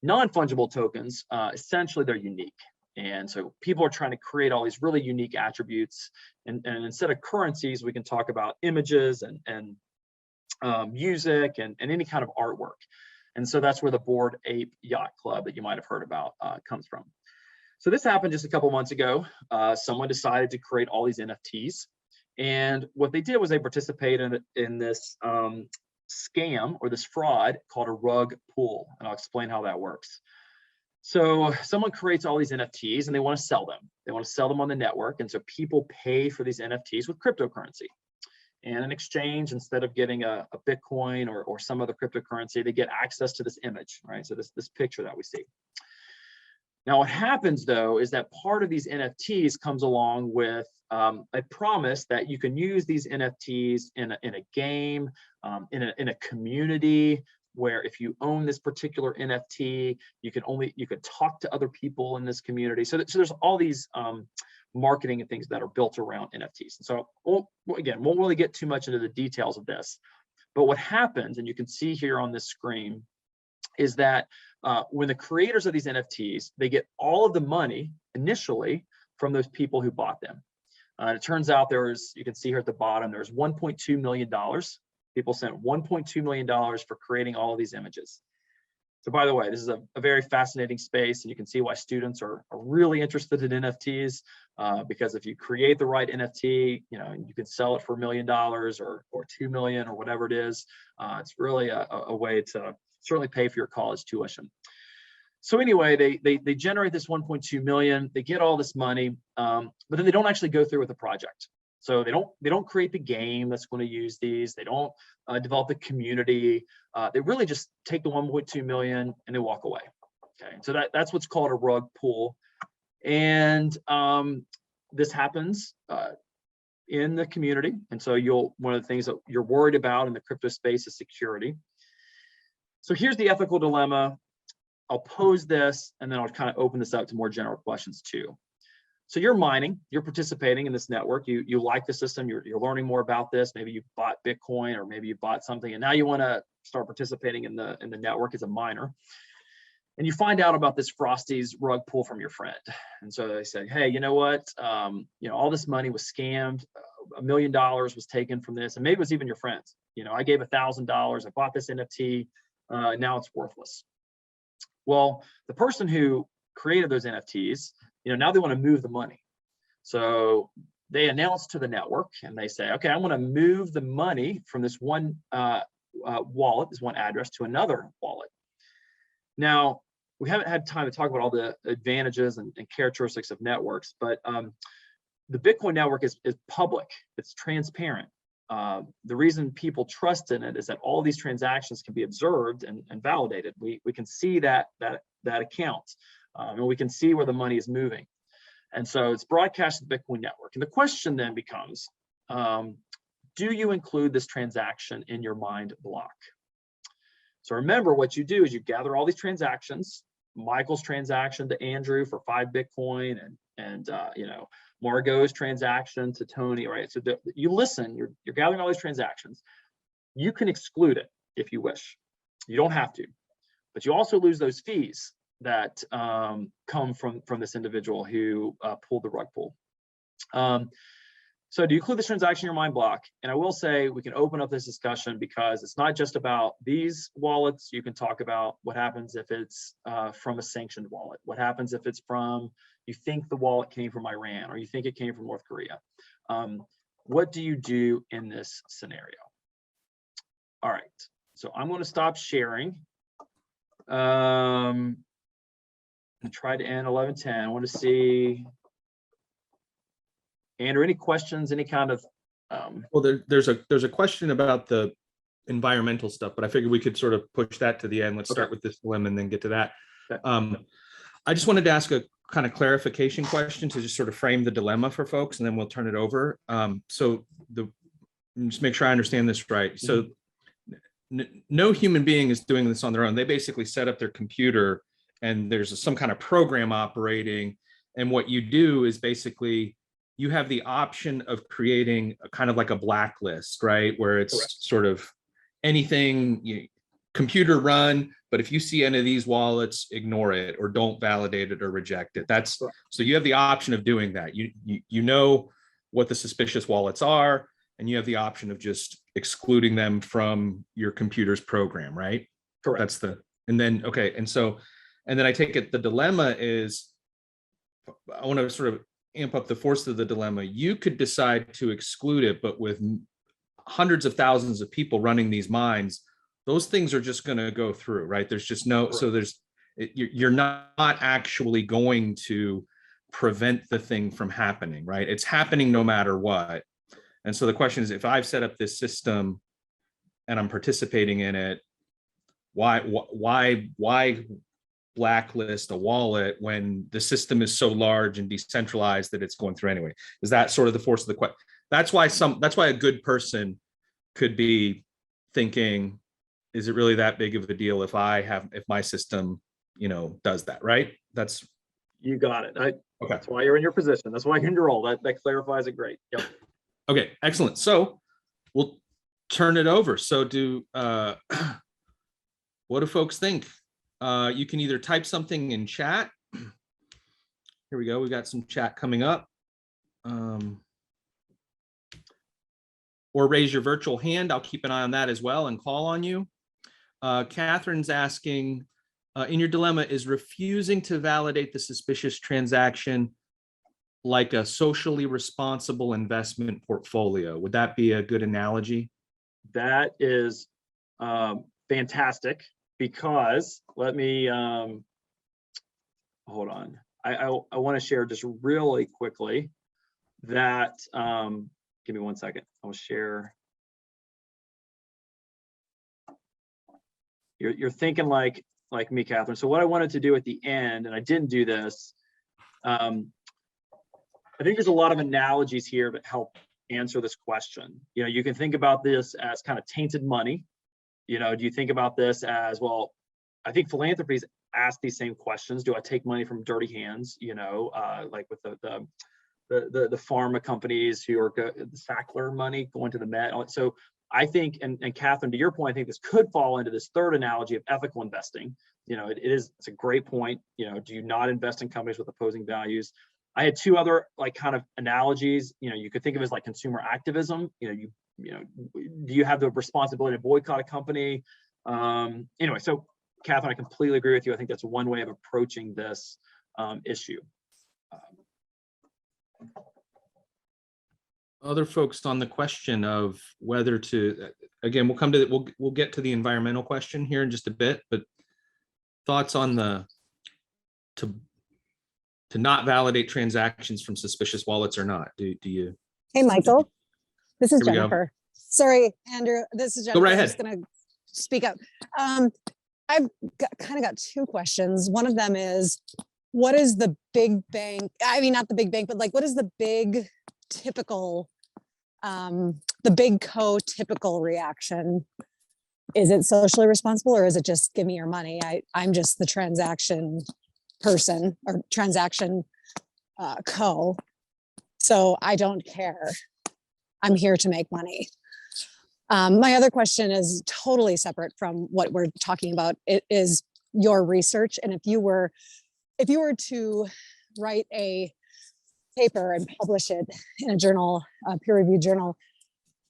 Non-fungible tokens, essentially they're unique. And so people are trying to create all these really unique attributes. And instead of currencies, we can talk about images and music and any kind of artwork. And so that's where the Bored Ape Yacht Club that you might have heard about comes from. So this happened just a couple months ago. Someone decided to create all these NFTs. And what they did was they participated in this scam or this fraud called a rug pull. And I'll explain how that works. So someone creates all these NFTs and they want to sell them. They want to sell them on the network. And so people pay for these NFTs with cryptocurrency. And in exchange, instead of getting a Bitcoin or some other cryptocurrency, they get access to this image, right? So this picture that we see. Now, what happens though is that part of these NFTs comes along with a promise that you can use these NFTs in a game, in a community, where if you own this particular NFT, you could talk to other people in this community. So there's all these marketing and things that are built around NFTs. And so won't really get too much into the details of this, but what happens, and you can see here on this screen, is that when the creators of these NFTs, they get all of the money initially from those people who bought them. And it turns out you can see here at the bottom, there's $1.2 million. People sent $1.2 million for creating all of these images. So by the way, this is a very fascinating space, and you can see why students are really interested in NFTs, because if you create the right NFT, you can sell it for $1 million or 2 million or whatever it is. It's really a way to certainly pay for your college tuition. So anyway, they generate this 1.2 million, they get all this money, but then they don't actually go through with the project. So they don't create the game that's going to use these. They don't develop the community. They really just take the 1.2 million and they walk away. Okay, so that's what's called a rug pull, and this happens in the community. And so one of the things that you're worried about in the crypto space is security. So here's the ethical dilemma. I'll pose this, and then I'll kind of open this up to more general questions too. So you're mining, you're participating in this network, you like the system, you're learning more about this, maybe you bought Bitcoin or maybe you bought something, and now you want to start participating in the network as a miner. And you find out about this Frosty's rug pull from your friend. And so they say, hey, you know what? All this money was scammed, $1 million was taken from this, and maybe it was even your friends. I gave $1,000, I bought this NFT, now it's worthless. Well, the person who created those NFTs, now they want to move the money. So they announce to the network and they say, okay, I want to move the money from this one wallet, this one address, to another wallet. Now, we haven't had time to talk about all the advantages and characteristics of networks, but the Bitcoin network is public, it's transparent. The reason people trust in it is that all these transactions can be observed and validated. We can see that account. And we can see where the money is moving. And so it's broadcast to the Bitcoin network. And the question then becomes, do you include this transaction in your mined block? So remember, what you do is you gather all these transactions, Michael's transaction to Andrew for 5 Bitcoin, and Margot's transaction to Tony, right? So you listen, you're gathering all these transactions. You can exclude it if you wish. You don't have to, but you also lose those fees that come from this individual who pulled the rug pull. So do you include this transaction in your mind block? And I will say we can open up this discussion because it's not just about these wallets. You can talk about what happens if it's from a sanctioned wallet. What happens if it's you think the wallet came from Iran or you think it came from North Korea. What do you do in this scenario? All right, so I'm going to stop sharing. I tried to end 11:10. I want to see, Andrew, any questions, any kind of
well, there's a question about the environmental stuff, but I figured we could sort of push that to the end. Let's start with this dilemma and then get to that. Okay. I just wanted to ask a kind of clarification question to just sort of frame the dilemma for folks, and then we'll turn it over. So just make sure I understand this right. So no human being is doing this on their own. They basically set up their computer and there's some kind of program operating. And what you do is basically you have the option of creating a kind of like a blacklist, right? Where it's correct. Sort of anything computer run, but if you see any of these wallets, ignore it or don't validate it or reject it. That's correct. So you have the option of doing that. You know what the suspicious wallets are, and you have the option of just excluding them from your computer's program, right?
Correct.
And then I take it the dilemma is, I want to sort of amp up the force of the dilemma, you could decide to exclude it, but with hundreds of thousands of people running these mines, those things are just going to go through, right? There's just no, so you're not actually going to prevent the thing from happening, right? It's happening no matter what. And so the question is, if I've set up this system and I'm participating in it, why blacklist a wallet when the system is so large and decentralized that it's going through anyway? Is that sort of the force of the question? That's why a good person could be thinking, is it really that big of a deal if my system, does that, right?
You got it.
Okay.
That's why you're in your position. That's why you're in your role. That clarifies it great. Yep.
Okay, excellent. So we'll turn it over. So what do folks think? You can either type something in chat. Here we go. We've got some chat coming up. Or raise your virtual hand. I'll keep an eye on that as well and call on you. Catherine's asking, in your dilemma, is refusing to validate the suspicious transaction like a socially responsible investment portfolio? Would that be a good analogy?
That is fantastic, because let me hold on. I want to share just really quickly that give me 1 second. I'll share. You're thinking like me, Catherine. So what I wanted to do at the end, and I didn't do this, I think there's a lot of analogies here that help answer this question. You can think about this as kind of tainted money. Do you think about this as, well, I think philanthropies ask these same questions. Do I take money from dirty hands? Like with the pharma companies who are the Sackler money going to the Met. So I think, and Catherine, to your point, I think this could fall into this third analogy of ethical investing. It's a great point. Do you not invest in companies with opposing values? I had two other kind of analogies. You could think of as like consumer activism. Do you have the responsibility to boycott a company? Anyway, so Catherine, I completely agree with you. I think that's one way of approaching this issue.
Other folks on the question of whether to, again, we'll get to the environmental question here in just a bit, but thoughts on to not validate transactions from suspicious wallets or not? Do you?
Hey, Michael, this is
Here we go.
Jennifer. Sorry, Andrew, this is Jennifer.
Go right ahead.
I'm just gonna speak up. I've kind of got two questions. One of them is, what is the big bank? I mean, not the big bank, but like, what is the big typical, the big co-typical reaction? Is it socially responsible, or is it just give me your money? I'm just the transaction person or transaction co. So I don't care. I'm here to make money. My other question is totally separate from what we're talking about. It is your research. And if you were to write a paper and publish it in a journal, a peer-reviewed journal,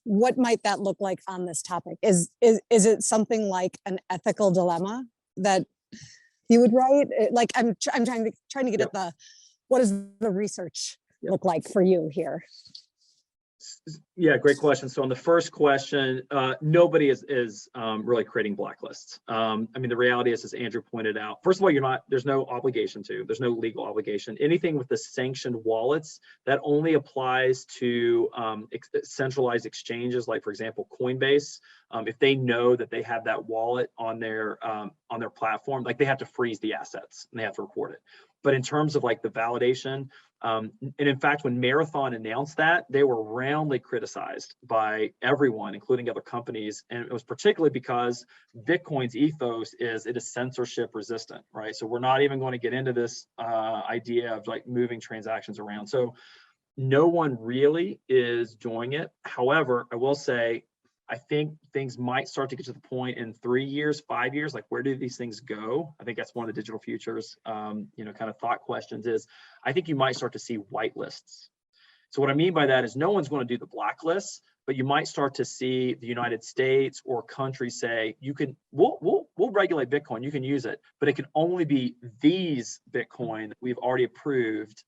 what might that look like on this topic? Is it something like an ethical dilemma that you would write? Like I'm trying to get at the, what does the research look like for you here?
Yeah, great question. So on the first question, nobody is really creating blacklists. I mean, the reality is, as Andrew pointed out, first of all, there's no obligation to, there's no legal obligation. Anything with the sanctioned wallets, that only applies to centralized exchanges, like for example, Coinbase. If they know that they have that wallet on their platform, like they have to freeze the assets and they have to report it. But in terms of like the validation, and in fact, when Marathon announced that, they were roundly criticized by everyone, including other companies. And it was particularly because Bitcoin's ethos is it is censorship resistant, right? So we're not even going to get into this idea of like moving transactions around. So no one really is doing it. However, I will say, I think things might start to get to the point in 3 years, 5 years, like where do these things go? I think that's one of the digital futures, kind of thought questions is, I think you might start to see whitelists. So what I mean by that is no one's going to do the blacklists, but you might start to see the United States or countries say, we'll regulate Bitcoin, you can use it, but it can only be these Bitcoin we've already approved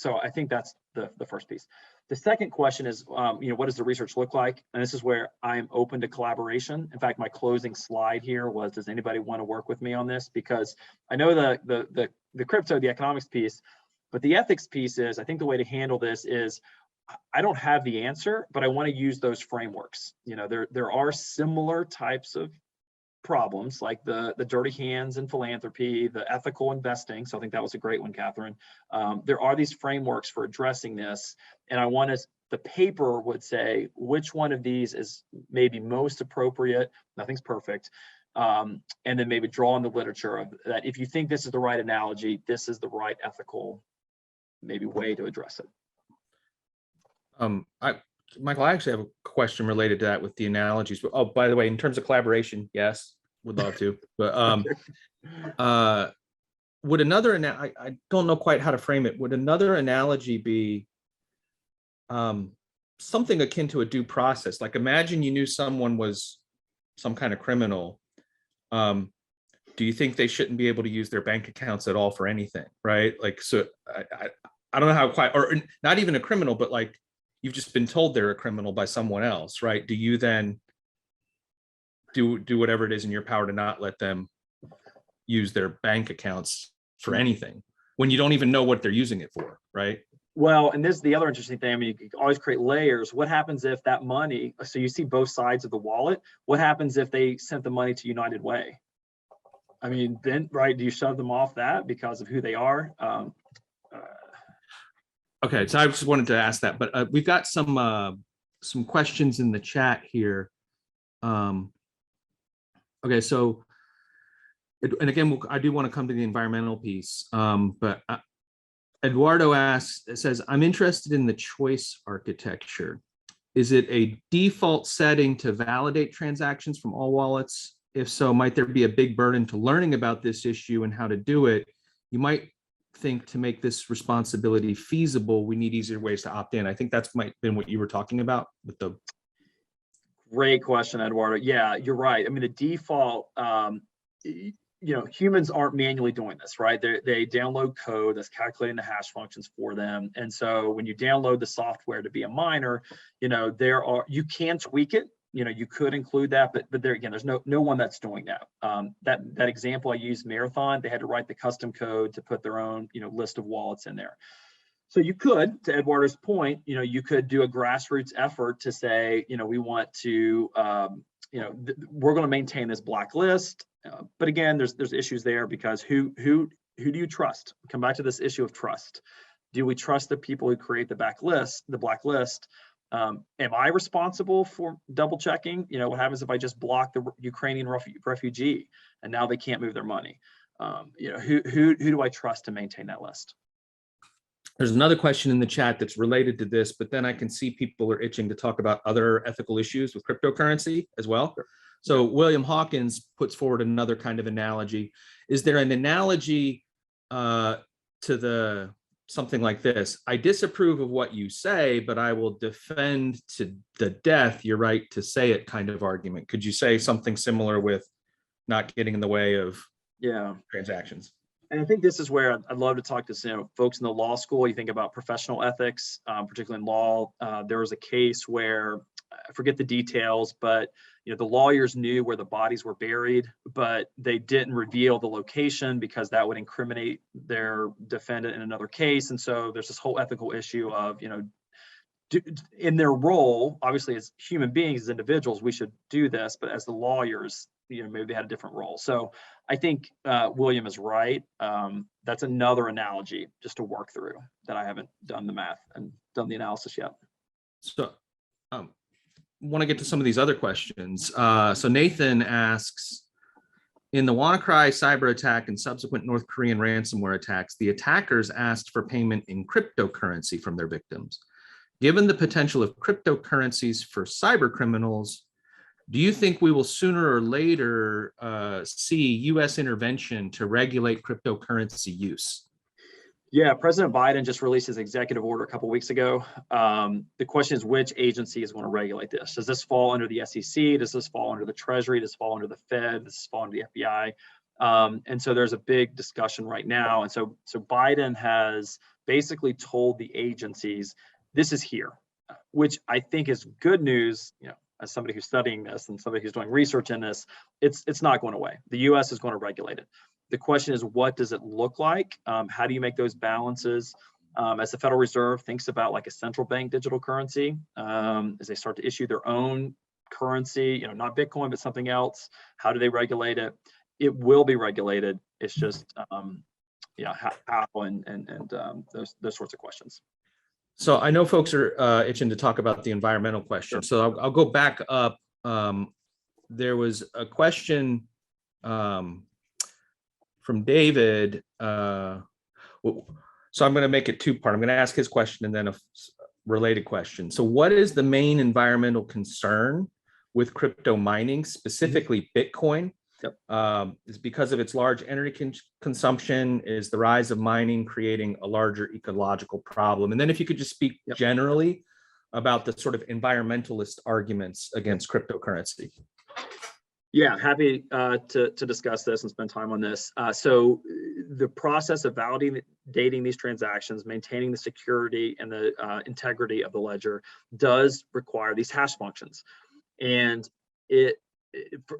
So I think that's the first piece. The second question is, what does the research look like? And this is where I'm open to collaboration. In fact, my closing slide here was, does anybody want to work with me on this? Because I know the crypto, the economics piece, but the ethics piece is, I think the way to handle this is, I don't have the answer, but I want to use those frameworks. There are similar types of problems, like the dirty hands in philanthropy, the ethical investing. So I think that was a great one, Catherine. There are these frameworks for addressing this. And I want to, the paper would say, which one of these is maybe most appropriate? Nothing's perfect. And then maybe draw on the literature of that. If you think this is the right analogy, this is the right ethical maybe way to address it.
Michael, I actually have a question related to that with the analogies. Oh, by the way, in terms of collaboration, yes, would love to. But would another, I don't know quite how to frame it. Would another analogy be something akin to a due process? Like, imagine you knew someone was some kind of criminal. Do you think they shouldn't be able to use their bank accounts at all for anything, right? Like, so I don't know how quite, or not even a criminal, but like, you've just been told they're a criminal by someone else, right? Do you then do whatever it is in your power to not let them use their bank accounts for anything when you don't even know what they're using it for, right?
Well, and this is the other interesting thing. I mean, you can always create layers. What happens if that money, so you see both sides of the wallet, what happens if they sent the money to United Way? I mean, then, right, do you shove them off that because of who they are?
Okay, so I just wanted to ask that, but we've got some questions in the chat here. Okay, so, and again, I do want to come to the environmental piece, but Eduardo says, I'm interested in the choice architecture. Is it a default setting to validate transactions from all wallets? If so, might there be a big burden to learning about this issue and how to do it? You might think to make this responsibility feasible, we need easier ways to opt in. I think that's might been what you were talking about with the.
Great question, Eduardo. Yeah, you're right. I mean, the default, humans aren't manually doing this, right? They download code that's calculating the hash functions for them. And so when you download the software to be a miner, you can tweak it. You could include that, but there again, there's no one that's doing that. That example I used, Marathon, they had to write the custom code to put their own, list of wallets in there. So you could, to Eduardo's point, you could do a grassroots effort to say, we want to, we're going to maintain this blacklist. But again, there's issues there because who do you trust? Come back to this issue of trust. Do we trust the people who create the blacklist? Am I responsible for double checking? What happens if I just block the Ukrainian refugee and now they can't move their money? Who do I trust to maintain that list?
There's another question in the chat that's related to this, but then I can see people are itching to talk about other ethical issues with cryptocurrency as well. So William Hawkins puts forward another kind of analogy. Is there an analogy to something like this? I disapprove of what you say, but I will defend to the death your right to say it kind of argument. Could you say something similar with not getting in the way of transactions?
And I think this is where I'd love to talk to folks in the law school. You think about professional ethics, particularly in law. There was a case where, I forget the details, but the lawyers knew where the bodies were buried, but they didn't reveal the location because that would incriminate their defendant in another case. And so there's this whole ethical issue of, in their role, obviously as human beings, as individuals, we should do this, but as the lawyers, maybe they had a different role. So I think William is right. That's another analogy just to work through that I haven't done the math and done the analysis yet.
So want to get to some of these other questions. So Nathan asks, in the WannaCry cyber attack and subsequent North Korean ransomware attacks, the attackers asked for payment in cryptocurrency from their victims. Given the potential of cryptocurrencies for cyber criminals, do you think we will sooner or later see U.S. intervention to regulate cryptocurrency use?
Yeah, President Biden just released his executive order a couple of weeks ago. The question is, which agencies want to regulate this? Does this fall under the SEC? Does this fall under the Treasury? Does this fall under the Fed? Does this fall under the FBI? And so there's a big discussion right now. And so Biden has basically told the agencies, this is here, which I think is good news, as somebody who's studying this and somebody who's doing research in this. It's not going away. The US is going to regulate it. The question is, what does it look like? How do you make those balances? As the Federal Reserve thinks about like a central bank digital currency, as they start to issue their own currency, not Bitcoin, but something else, how do they regulate it? It will be regulated. It's just, how and those sorts of questions.
So I know folks are itching to talk about the environmental question.
Sure.
So I'll go back up. There was a question from David. So I'm going to make it two-part. I'm going to ask his question and then a related question. So what is the main environmental concern with crypto mining, specifically Bitcoin?
Yep.
Is because of its large energy consumption? Is the rise of mining creating a larger ecological problem? And then if you could just speak generally about the sort of environmentalist arguments against cryptocurrency.
Yeah, happy to discuss this and spend time on this. So the process of validating these transactions, maintaining the security and the integrity of the ledger does require these hash functions. And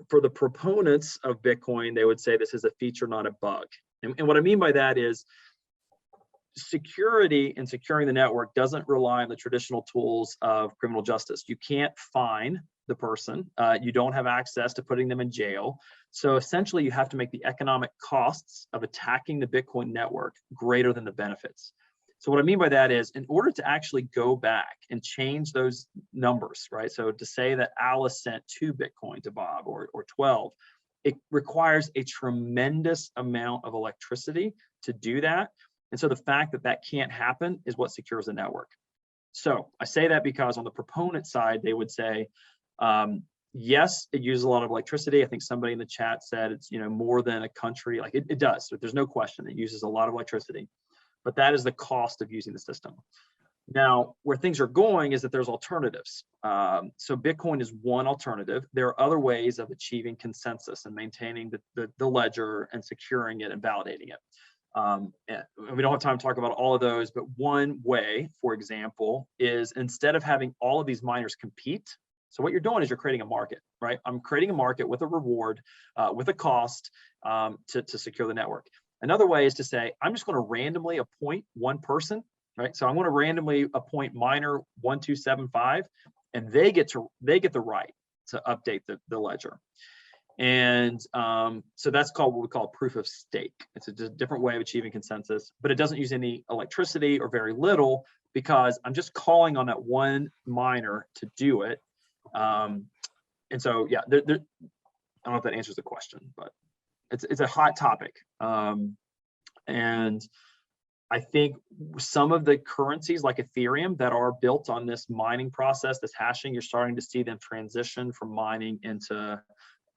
for the proponents of Bitcoin, they would say this is a feature, not a bug. And what I mean by that is security and securing the network doesn't rely on the traditional tools of criminal justice. You can't fine the person. You don't have access to putting them in jail. So essentially, you have to make the economic costs of attacking the Bitcoin network greater than the benefits. So what I mean by that is, in order to actually go back and change those numbers, right? So to say that Alice sent 2 Bitcoin to Bob or 12, it requires a tremendous amount of electricity to do that. And so the fact that that can't happen is what secures the network. So I say that because on the proponent side, they would say, yes, it uses a lot of electricity. I think somebody in the chat said it's more than a country. Like it does. So there's no question it uses a lot of electricity. But that is the cost of using the system. Now, where things are going is that there's alternatives. So Bitcoin is one alternative. There are other ways of achieving consensus and maintaining the ledger and securing it and validating it. And we don't have time to talk about all of those, but one way, for example, is instead of having all of these miners compete, so what you're doing is you're creating a market, right? I'm creating a market with a reward, with a cost to secure the network. Another way is to say, I'm just going to randomly appoint one person, right? So I'm going to randomly appoint miner 1275, and they get the right to update the ledger. And so that's called what we call proof of stake. It's a different way of achieving consensus, but it doesn't use any electricity or very little because I'm just calling on that one miner to do it. And so, yeah, I don't know if that answers the question, but it's a hot topic. And I think some of the currencies like Ethereum that are built on this mining process, this hashing, you're starting to see them transition from mining into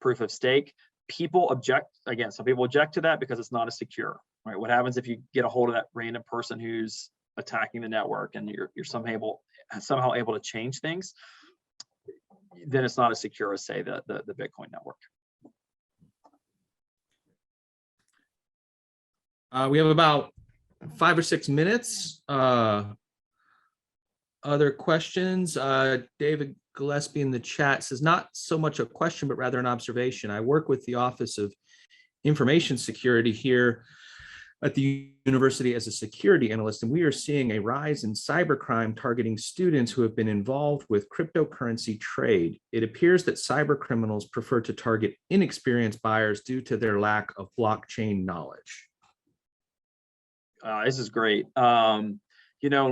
proof of stake. People object, again, some people object to that because it's not as secure, right? What happens if you get a hold of that random person who's attacking the network and you're somehow able to change things? Then it's not as secure as, say, the Bitcoin network.
We have about 5 or 6 minutes. Other questions? David Gillespie in the chat says, not so much a question, but rather an observation. I work with the Office of Information Security here at the university as a security analyst, and we are seeing a rise in cybercrime targeting students who have been involved with cryptocurrency trade. It appears that cyber criminals prefer to target inexperienced buyers due to their lack of blockchain knowledge.
This is great. When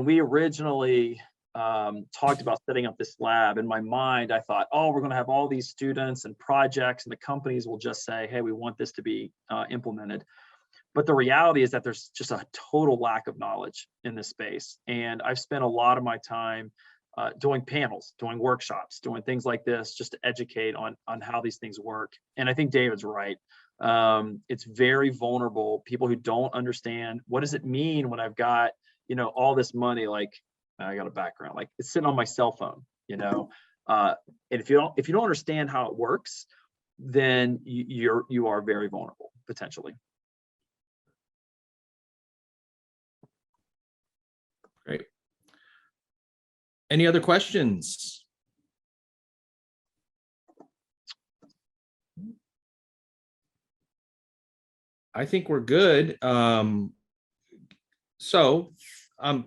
we originally talked about setting up this lab, in my mind, I thought, oh, we're going to have all these students and projects, and the companies will just say, hey, we want this to be implemented. But the reality is that there's just a total lack of knowledge in this space. And I've spent a lot of my time doing panels, doing workshops, doing things like this, just to educate on how these things work. And I think David's right. It's very vulnerable. People who don't understand, what does it mean when I've got, all this money, like I got a background, like it's sitting on my cell phone, and if you don't understand how it works, then you are very vulnerable potentially.
Great. Any other questions? I think we're good.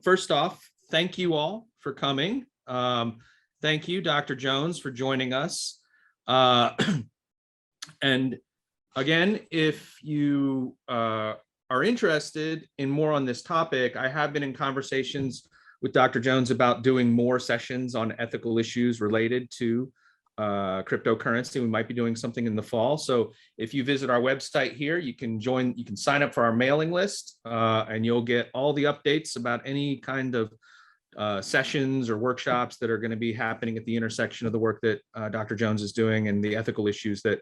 First off, thank you all for coming. Thank you, Dr. Jones, for joining us. And again, if you are interested in more on this topic, I have been in conversations with Dr. Jones about doing more sessions on ethical issues related to cryptocurrency. We might be doing something in the fall. So if you visit our website here, you can sign up for our mailing list, and you'll get all the updates about any kind of sessions or workshops that are going to be happening at the intersection of the work that Dr. Jones is doing and the ethical issues that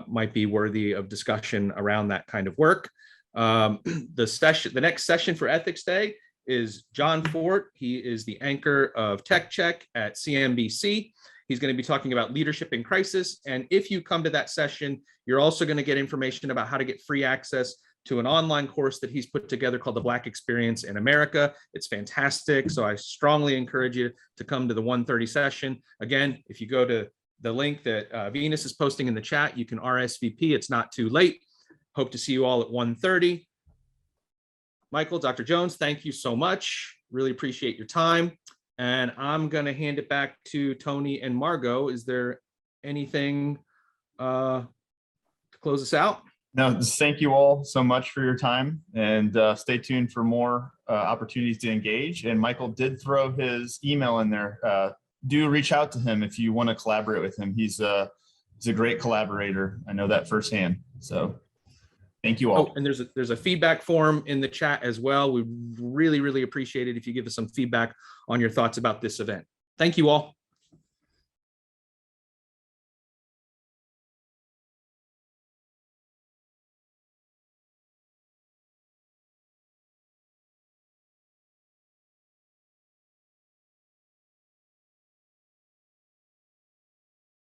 might be worthy of discussion around that kind of work. The next session for Ethics Day is John Fort. He is the anchor of Tech Check at CNBC. He's going to be talking about leadership in crisis. And if you come to that session, you're also going to get information about how to get free access to an online course that he's put together called the Black Experience in America. It's fantastic. So I strongly encourage you to come to the 1:30 session. Again, if you go to the link that Venus is posting in the chat, you can RSVP. It's not too late. Hope to see you all at 1:30. Michael, Dr. Jones, thank you so much. Really appreciate your time. And I'm going to hand it back to Tony and Margot. Is there anything to close us out?
No, just thank you all so much for your time, and stay tuned for more opportunities to engage. And Michael did throw his email in there. Do reach out to him if you want to collaborate with him. He's a great collaborator. I know that firsthand. So thank you all.
Oh, and there's a feedback form in the chat as well. We really, really appreciate it if you give us some feedback on your thoughts about this event. Thank you all.